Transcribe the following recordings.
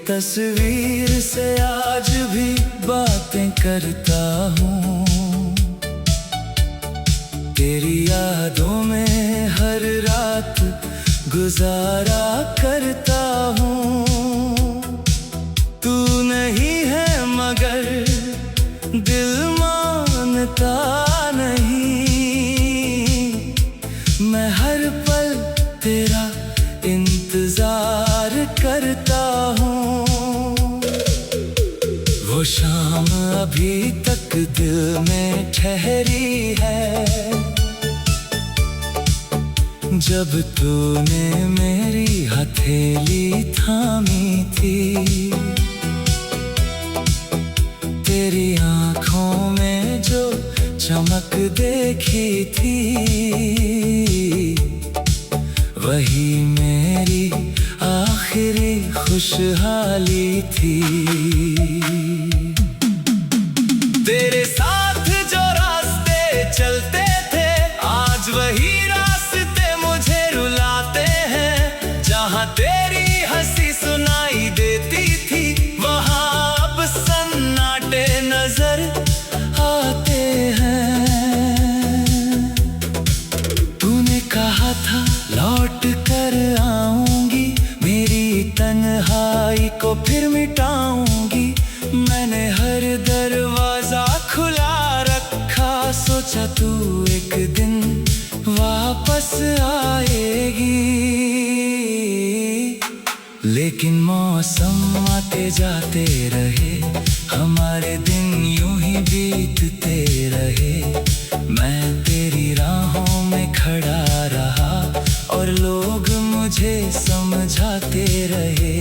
तस्वीर से आज भी बातें करता हूँ। तेरी यादों में हर रात गुजारा करता हूँ। तू नहीं है मगर दिल मानता नहीं। मैं हर पल तेरा इंतजार करता हूँ। वो शाम अभी तक दिल में ठहरी है, जब तूने मेरी हथेली थामी थी। तेरी आँखों में जो चमक देखी थी, वही मेरी आखिरी खुशहाली थी। तेरे साथ जो रास्ते चलते थे, आज वही रास्ते मुझे रुलाते हैं। जहाँ तेरी हंसी सुनाई देती थी, वहाँ अब सन्नाटे नजर आते हैं। तूने कहा था लौट कर आऊंगी, मेरी तन्हाई को फिर मिटाऊंगी। मैंने हर दरवाजा खुला रखा, सोचा तू एक दिन वापस आएगी। लेकिन मौसम आते जाते रहे, हमारे दिन यूं ही बीतते रहे। मैं तेरी राहों में खड़ा रहा और लोग मुझे समझाते रहे।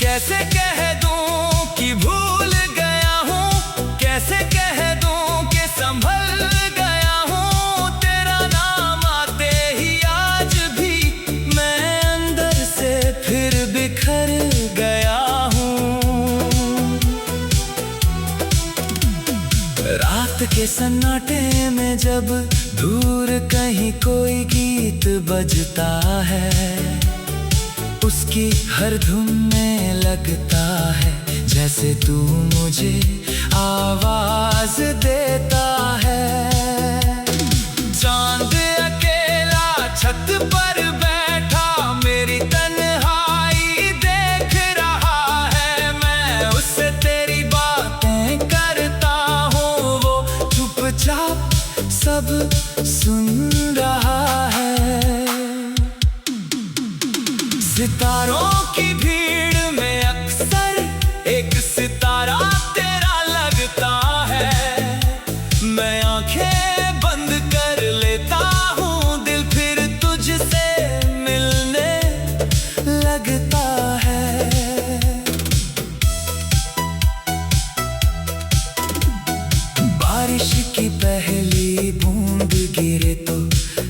कैसे कह दूं कि भूल गया हूँ, कैसे कह दूं कि संभल गया हूँ। तेरा नाम आते ही आज भी मैं अंदर से फिर बिखर गया हूँ। रात के सन्नाटे में जब दूर कहीं कोई गीत बजता है, उसकी हर धुन में लगता है जैसे तू मुझे आवाज देता है। चांद अकेला छत पर बैठा मेरी तन्हाई देख रहा है। मैं उससे तेरी बातें करता हूँ, वो चुपचाप सब सुन रहा है। सितारों की भीड़ में अक्सर एक सितारा तेरा लगता है। मैं आंखें बंद कर लेता हूँ, दिल फिर तुझसे मिलने लगता है। बारिश की पहली बूंद गिरे तो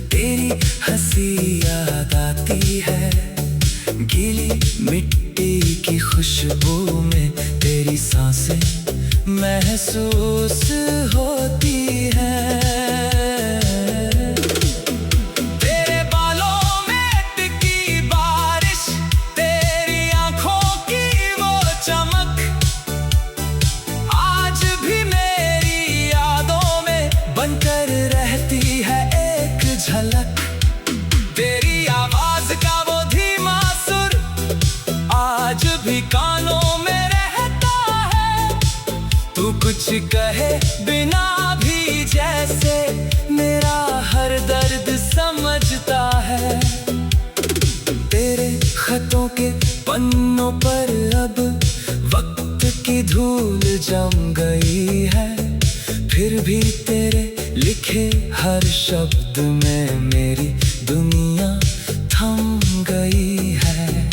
तेरी हंसी याद आती है। गीली मिट्टी की खुशबू में तेरी सांसें महसूस होती हैं। तेरे बालों में टिकी बारिश, तेरी आंखों की वो चमक, आज भी मेरी यादों में बनकर रहती है एक झलक। तेरी आवाज का वो धीमा सुर आज भी कानों में रहता है। तू कुछ कहे बिना भी जैसे मेरा हर दर्द समझता है। तेरे खतों के पन्नों पर अब वक्त की धूल जम गई है, फिर भी तेरे लिखे हर शब्द में मेरी दुनिया थम गई है।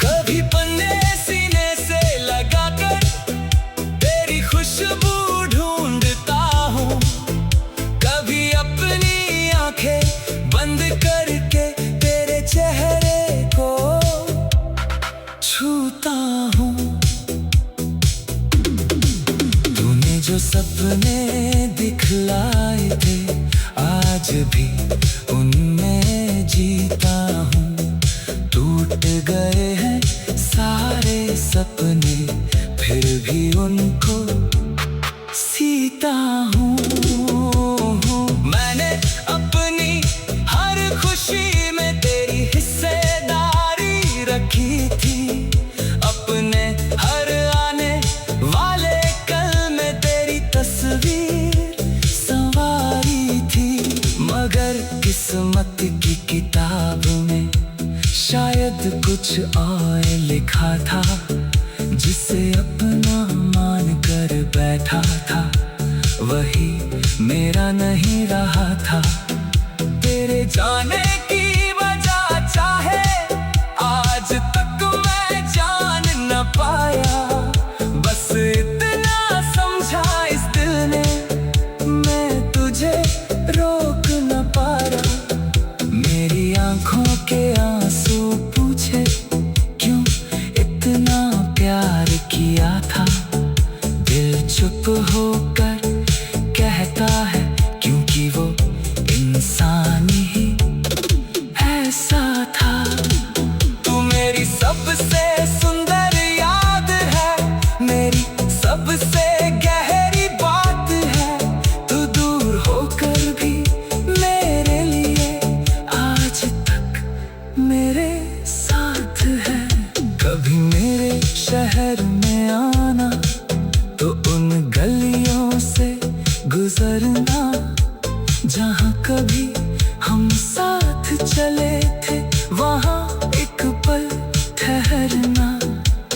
कभी पन्ने सीने से लगाकर तेरी खुशबू ढूंढता हूँ, कभी अपनी आंखें बंद करके तेरे चेहरे को छूता हूँ। तूने जो सपने दिखलाए थे, आज भी उनमें जीता हूँ। टूट टूट गए हैं सारे सपने, फिर भी उनको सीता हूँ। मैंने अपनी हर खुशी में तेरी हिस्सेदारी रखी थी, अपने हर आने वाले कल में तेरी तस्वीर संवारी थी। मगर किस्मत की किताब में शायद कुछ और लिखा था, जिसे अपना मान कर बैठा था वही मेरा नहीं रहा था। तेरे जाने की वजह चाहे आज तक मैं जान न पाया, बस इतना समझा इस दिल ने, मैं तुझे रोक न पाया। मेरी आंखों के आंसू पूछे क्यों इतना प्यार किया था, दिल चुप होकर कहता है क्योंकि वो इंसान ही ऐसा था। तू मेरी सबसे सुंदर याद है, मेरी सबसे गहरी बात है। तू दूर होकर भी मेरे लिए आज तक मेरे साथ है। कभी मेरे शहर में आना तो उन गलियों से गुजरना जहाँ कभी हम साथ चले थे, वहाँ एक पल ठहरना।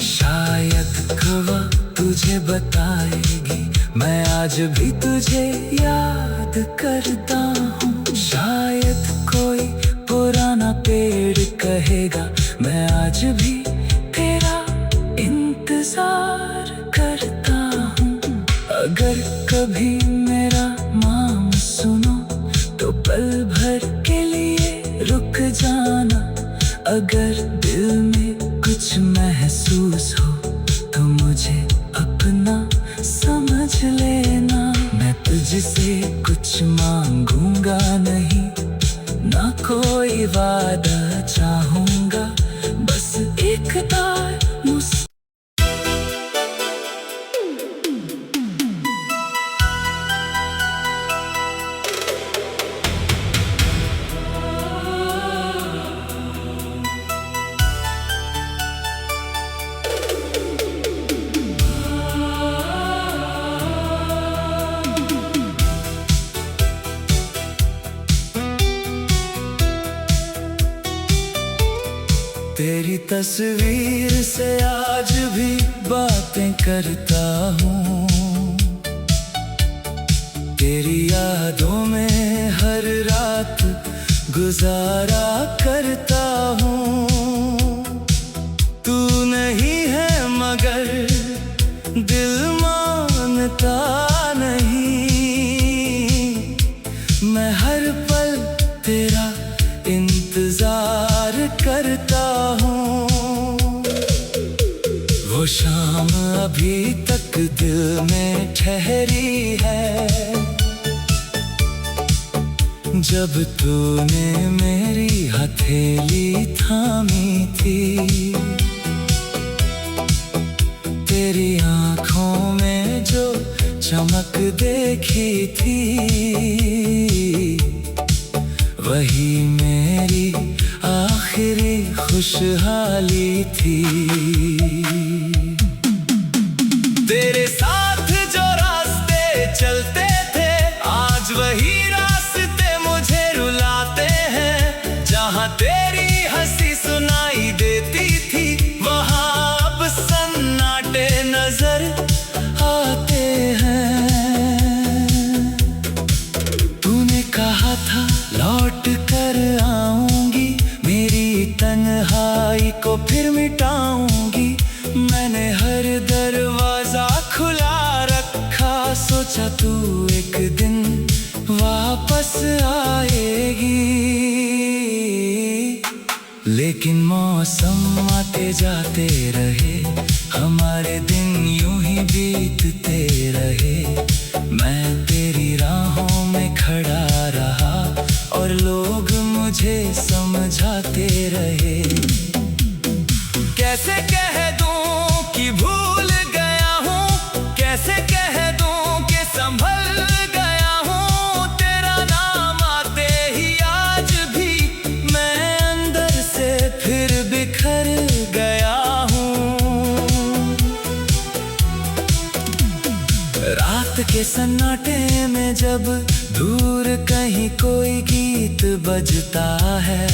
शायद हवा तुझे बताएगी मैं आज भी तुझे याद करता हूँ। शायद कोई पुराना पेड़ कहेगा मैं आज भी तेरा इंतजार करता हूँ। अगर कभी मेरा नाम सुनो तो पल भर के लिए रुक जाना। अगर दिल में कुछ महसूस हो तो मुझे अपना समझ लेना। मैं तुझसे कुछ मांगूंगा नहीं, ना कोई वादा चाहूंगा, बस एक बार तेरी तस्वीर से आज भी बातें करता हूँ। तेरी यादों में हर रात गुजारा करता हूँ। तू नहीं है मगर दिल मानता नहीं, मैं हर पल तेरा इंतजार करता हूँ। वो शाम अभी तक दिल में ठहरी है, जब तूने मेरी हथेली थामी थी। तेरी आँखों में जो चमक देखी थी वही मेरी आखिरी खुशहाली थी। तेरे साथ जो रास्ते चलते थे आज वही रास्ते मुझे रुलाते हैं। जहाँ तेरी हंसी सुनाई देती थी वहाँ अब सन्नाटे नजर आते हैं। तूने कहा था लौट कर आऊंगी, मेरी तन्हाई को फिर मिटाऊंगी। मैंने हर दरवाजा खुला रखा, सोचा तू एक दिन वापस आएगी। लेकिन मौसम आते जाते रहे, हमारे दिन यूं ही बीतते रहे। मैं तेरी राहों में खड़ा रहा और लोग मुझे समझाते रहे। रात के सन्नाटे में जब दूर कहीं कोई गीत बजता है,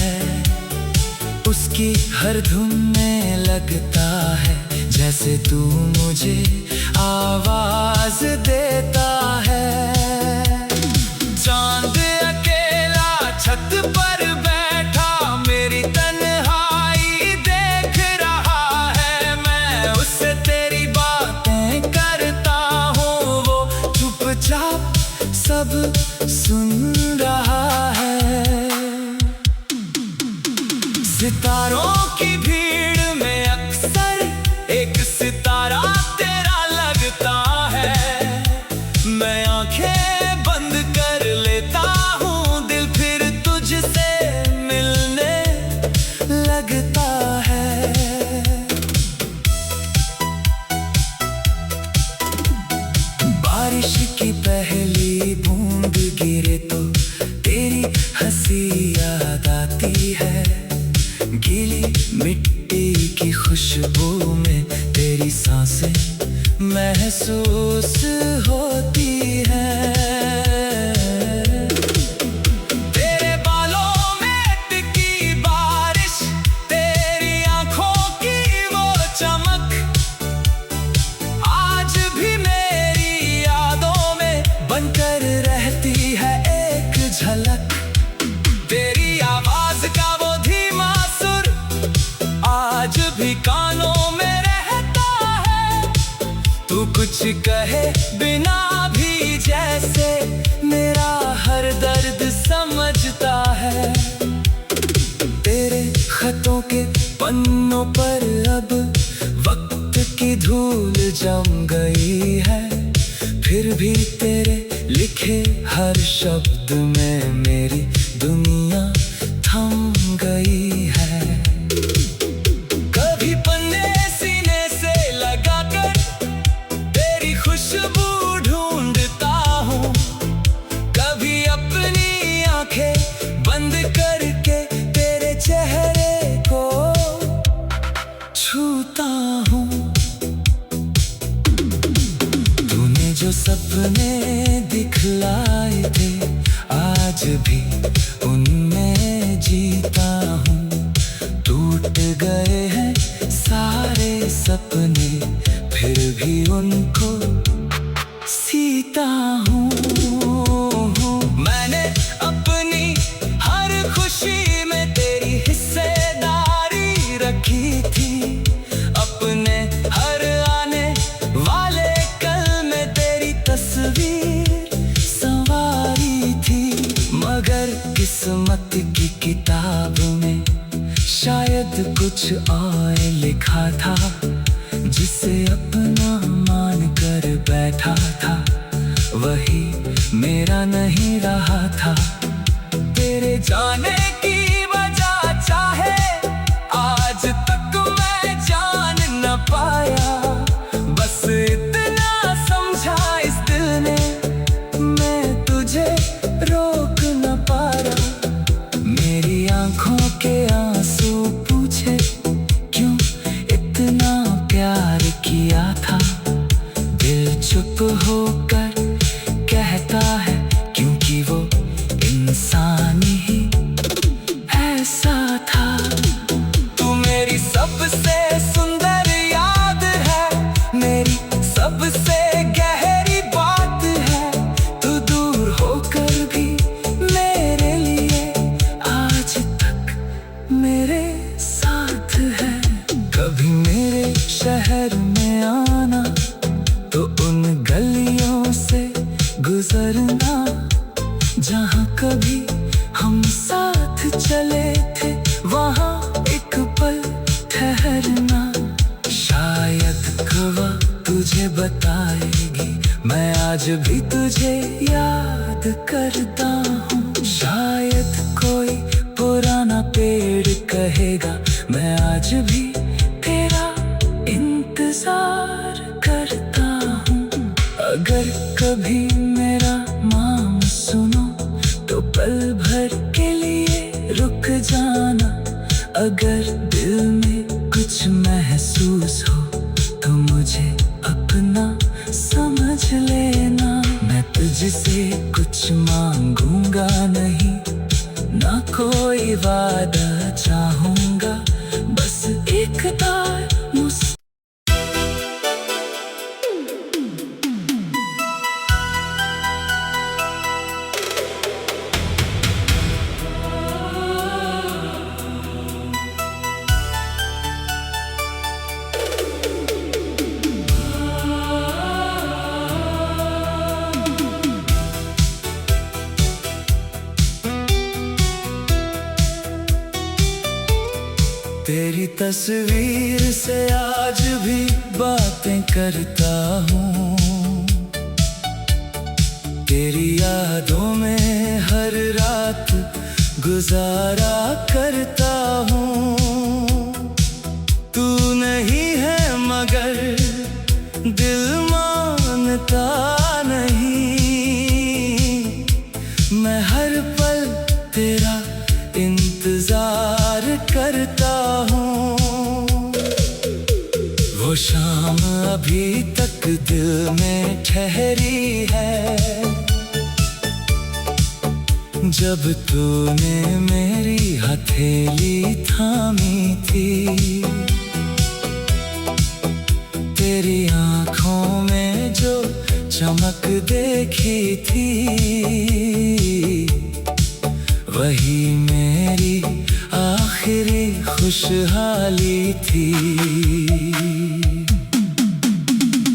उसकी हर धुन में लगता है जैसे तू मुझे आवाज देता है। चांद अकेला छत पर बैठा मेरी तन्हाई देख रहा है, मैं उससे तेरी बातें करता हूँ, वो चुपचाप सब सुन रहा है। सितारों की भीड़ में अक्सर एक सितारा तेरा लगता है, मैं आंखें बंद कर लेता हूँ, दिल फिर तुझसे मिलने लगता है। बारिश की पहली बूंद गिरे तो तेरी हंसी याद आती है, गीली मिट्टी की खुशबू में तेरी सांसें महसूस होती है। तेरे बालों में टिकी बारिश, तेरी आंखों की वो चमक, आज भी मेरी यादों में बनकर रहती है एक झलक। तेरी आवाज का वो धीमा सुर आज भी कानों में रहता है, तू कुछ कहे बिना भी जैसे मेरा हर दर्द समझता है। तेरे खतों के पन्नों पर अब वक्त की धूल जम गई है, फिर भी तेरे लिखे हर शब्द में मेरी दुनिया थम गई है। कभी पन्ने सीने से लगाकर तेरी खुशबू ढूंढता हूँ, कभी अपनी आंखें बंद करके तेरे चेहरे को छूता हूँ। तूने जो सपने दिखलाए थे आज भी उनमें जीता हूँ, टूट गए हैं सारे सपने फिर भी उनको सीता हूँ। मैंने अपनी हर खुशी में तेरी हिस्सेदारी रखी थी, अपने हर आने वाले कल में तेरी तस्वीर संवारी थी, मगर किस्मत की किताब में शायद कुछ और लिखा था, जिसे अपना मान कर बैठा था वही मेरा नहीं रहा था। तेरे जाने की वजह चाहे आज तक मैं जान न पाया, बस इतना समझा इस दिल ने मैं तुझे रोक न पाया। मेरी आंखों के आंसू पूछे क्यों इतना प्यार किया था, दिल चुप होकर कहता है क्योंकि वो इंसान ही ऐसा था। तू मेरी सबसे सुंदर याद है, मेरी सबसे गहरी बात है, तू दूर होकर भी मेरे लिए आज तक मेरे साथ है। कभी मेरे शहर में आना तो उन गलियों से गुजरना जहाँ कभी हम साथ चले थे, वहाँ एक पल ठहरना। शायद कवा तुझे बताएगी मैं आज भी तुझे याद करता हूँ, शायद कोई पुराना पेड़ कहेगा मैं आज भी तेरा इंतजार करता हूँ। अगर कभी मेरा नाम सुनो तो पल भर के लिए रुक जाना, अगर दिल में कुछ महसूस हो तो मुझे अपना समझ लेना। तस्वीर से आज भी बातें करता हूँ। तेरी यादों में हर रात गुजारा करता हूँ। तू नहीं है मगर दिल मानता नहीं। मैं हर पल तेरा इंतजार करता हूँ। वो शाम अभी तक दिल में ठहरी है, जब तूने मेरी हथेली थामी थी। तेरी आँखों में जो चमक देखी थी, वही मेरी आखिरी खुशहाली थी।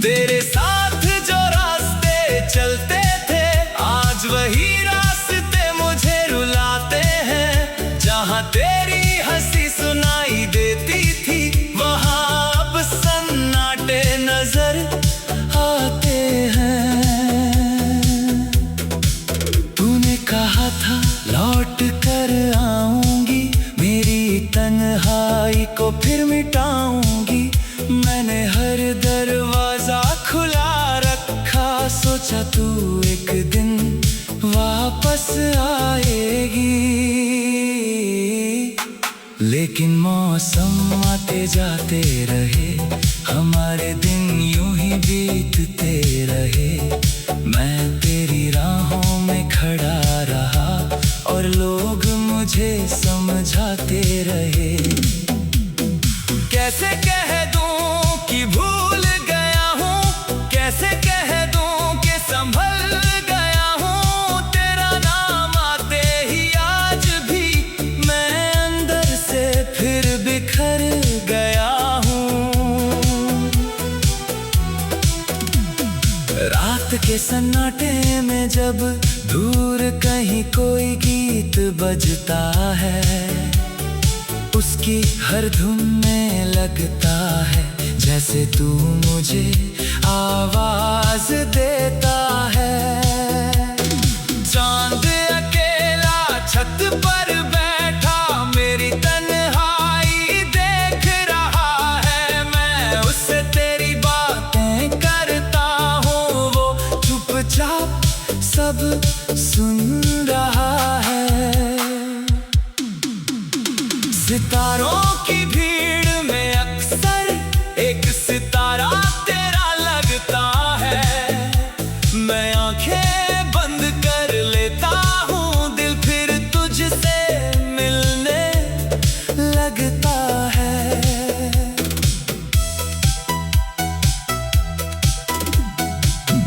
तेरे साथ जो रास्ते चलते थे, आज वही रास्ते मुझे रुलाते हैं। जहाँ तेरी हंसी सुनाई देती थी, वहाँ अब सन्नाटे नजर आते हैं। तूने कहा था लौट कर आऊंगी, मेरी तन्हाई को फिर मिटाऊंगी। मैंने हर दरवाजा खुला रखा, सोचा तू एक दिन वापस आएगी। लेकिन मौसम आते जाते रहे, हमारे दिन यूं ही बीतते रहे। मैं तेरी राहों में खड़ा रहा और लोग मुझे समझाते रहे। कैसे कह दूं कि भूल गया हूँ, कैसे कह दूं कि संभल गया हूँ। तेरा नाम आते ही आज भी मैं अंदर से फिर बिखर गया हूँ। रात के सन्नाटे में जब दूर कहीं कोई गीत बजता है, उसकी हर धुन में लगता है जैसे तू मुझे आवाज देता है। चांद अकेला छत पर बैठा मेरी तन्हाई देख रहा है। मैं उससे तेरी बातें करता हूँ, वो चुपचाप सब सुन रहा है। सितारों की भीड़ में अक्सर एक सितारा तेरा लगता है। मैं आंखें बंद कर लेता हूँ, दिल फिर तुझसे मिलने लगता है।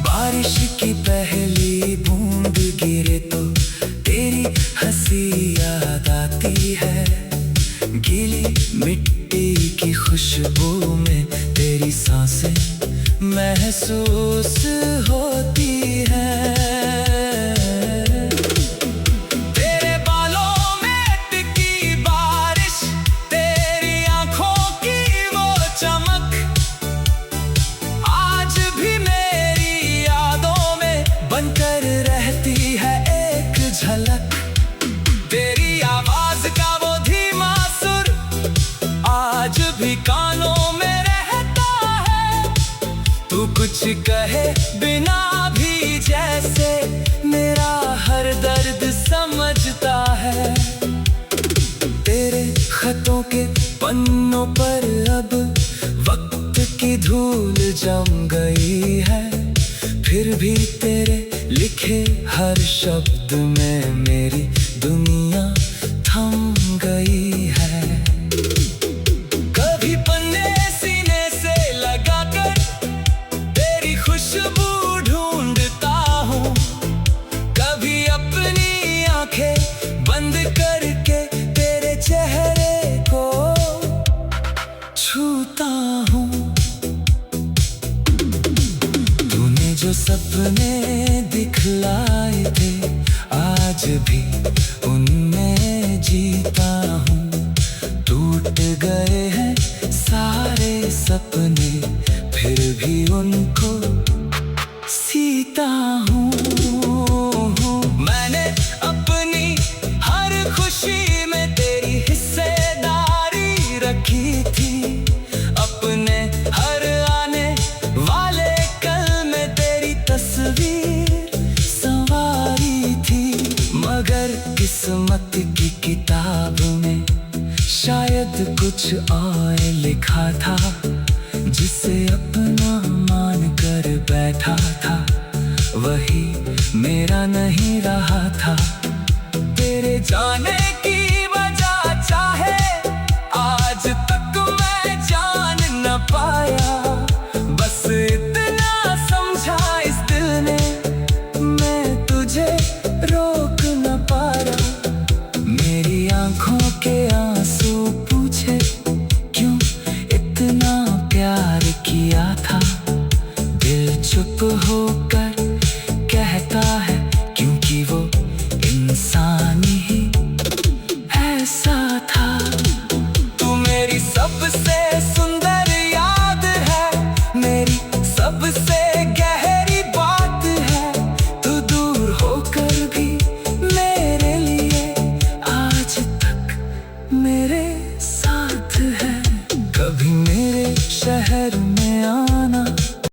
बारिश की पहली बूंद गिरे तो तेरी हंसी याद आती है। गीली मिट्टी की खुशबू में तेरी सांसें महसूस होती है। तेरे बालों में टिकी बारिश, तेरी आंखों की वो चमक, आज भी मेरी यादों में बनकर रहती है एक झलक। तेरी आवाज का वो धीमा सुर आज भी कानों में रहता है। तू कुछ कहे बिना भी जैसे मेरा हर दर्द समझता है। तेरे खतों के पन्नों पर अब वक्त की धूल जम गई है, फिर भी तेरे लिखे हर शब्द में मेरी दुनिया थम गई है। कभी पन्ने सीने से लगाकर तेरी खुशबू ढूंढता हूँ, कभी अपनी आंखें बंद करके तेरे चेहरे को छूता हूँ। तूने जो सपने दिखलाए थे, आज भी उनमें जीता हूँ। टूट टूट गए हैं सारे सपने, फिर भी उनको सीता हूँ। मैंने अपनी हर खुशी में तेरी हिस्सेदारी रखी थी, अपने हर आने वाले कल में तेरी तस्वीर संवारी थी। मगर किस्मत की किताब में शायद कुछ और लिखा था, जिसे अपना मान कर बैठा था वही मेरा नहीं रहा था। तेरे जाने की वजह चाहे आज तक मैं जान न पाया, बस इतना समझा इस दिल ने, मैं तुझे रोक न पाया। मेरी आंखों के आंसू पूछे क्यों इतना प्यार किया था, दिल चुप होकर कहता है क्योंकि वो इंसान ही ऐसा था। तू मेरी सबसे सुंदर याद है, मेरी सबसे